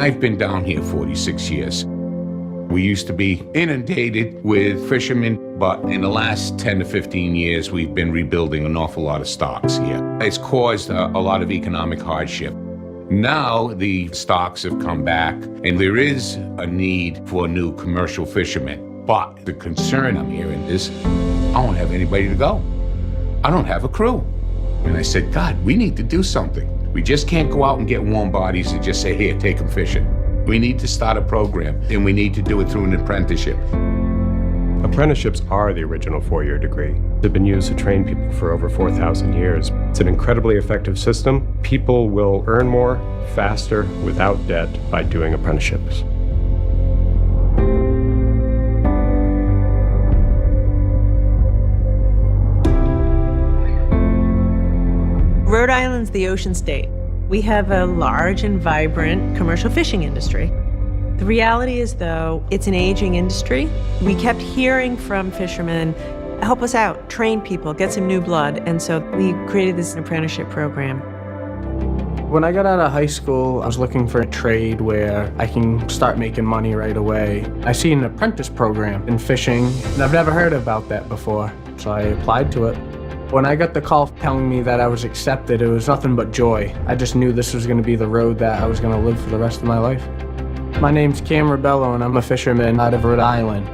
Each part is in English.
I've been down here 46 years. We used to be inundated with fishermen, but in the last 10 to 15 years, we've been rebuilding an awful lot of stocks here. It's caused a lot of economic hardship. Now the stocks have come back, and there is a need for new commercial fishermen. But the concern I'm hearing is, I don't have anybody to go. I don't have a crew. And I said, God, we need to do something. We just can't go out and get warm bodies and just say, here, take them fishing. We need to start a program, and we need to do it through an apprenticeship. Apprenticeships are the original four-year degree. They've been used to train people for over 4,000 years. It's an incredibly effective system. People will earn more, faster, without debt by doing apprenticeships. Rhode Island's the ocean state. We have a large and vibrant commercial fishing industry. The reality is, though, it's an aging industry. We kept hearing from fishermen, help us out, train people, get some new blood. And so we created this apprenticeship program. When I got out of high school, I was looking for a trade where I can start making money right away. I seen an apprentice program in fishing, and I've never heard about that before, so I applied to it. When I got the call telling me that I was accepted, it was nothing but joy. I just knew this was going to be the road that I was going to live for the rest of my life. My name's Cam Rebello, and I'm a fisherman out of Rhode Island.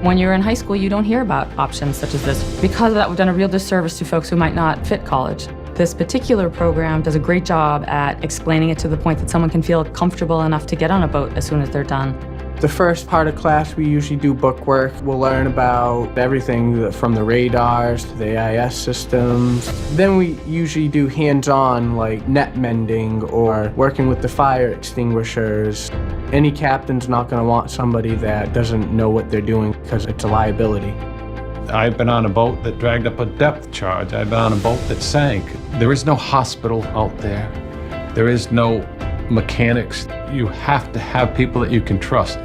When you're in high school, you don't hear about options such as this. Because of that, we've done a real disservice to folks who might not fit college. This particular program does a great job at explaining it to the point that someone can feel comfortable enough to get on a boat as soon as they're done. The first part of class, we usually do book work. We'll learn about everything from the radars to the AIS systems. Then we usually do hands-on, like net mending or working with the fire extinguishers. Any captain's not going to want somebody that doesn't know what they're doing because it's a liability. I've been on a boat that dragged up a depth charge. I've been on a boat that sank. There is no hospital out there. There is no mechanics. You have to have people that you can trust.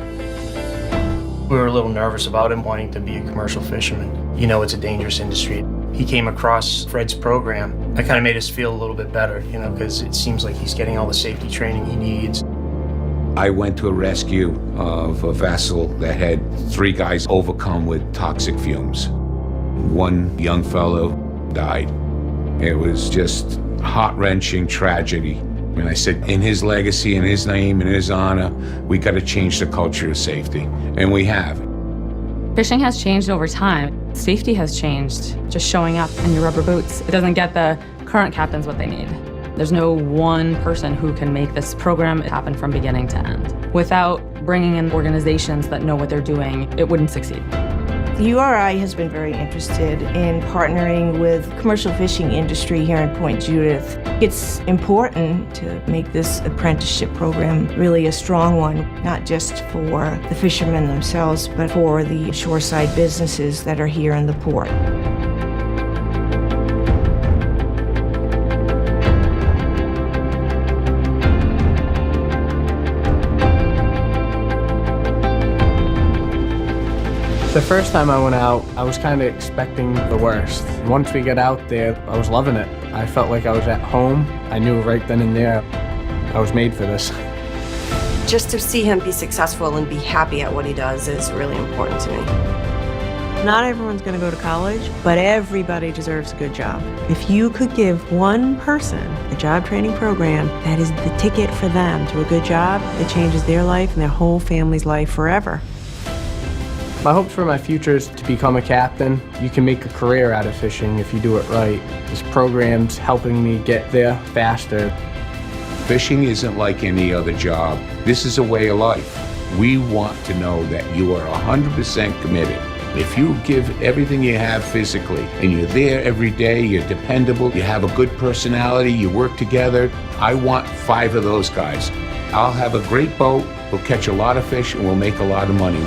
We were a little nervous about him wanting to be a commercial fisherman. You know, it's a dangerous industry. He came across Fred's program. That kind of made us feel a little bit better, you know, because it seems like he's getting all the safety training he needs. I went to a rescue of a vessel that had 3 guys overcome with toxic fumes. One young fellow died. It was just heart-wrenching tragedy. And I said, in his legacy, in his name, in his honor, we got to change the culture of safety. And we have. Fishing has changed over time. Safety has changed. Just showing up in your rubber boots, it doesn't get the current captains what they need. There's no one person who can make this program happen from beginning to end. Without bringing in organizations that know what they're doing, it wouldn't succeed. The URI has been very interested in partnering with the commercial fishing industry here in Point Judith. It's important to make this apprenticeship program really a strong one, not just for the fishermen themselves, but for the shoreside businesses that are here in the port. The first time I went out, I was kind of expecting the worst. Once we got out there, I was loving it. I felt like I was at home. I knew right then and there I was made for this. Just to see him be successful and be happy at what he does is really important to me. Not everyone's going to go to college, but everybody deserves a good job. If you could give one person a job training program that is the ticket for them to a good job, it changes their life and their whole family's life forever. My hopes for my future is to become a captain. You can make a career out of fishing if you do it right. This program's helping me get there faster. Fishing isn't like any other job. This is a way of life. We want to know that you are 100% committed. If you give everything you have physically and you're there every day, you're dependable, you have a good personality, you work together, I want 5 of those guys. I'll have a great boat, we'll catch a lot of fish, and we'll make a lot of money.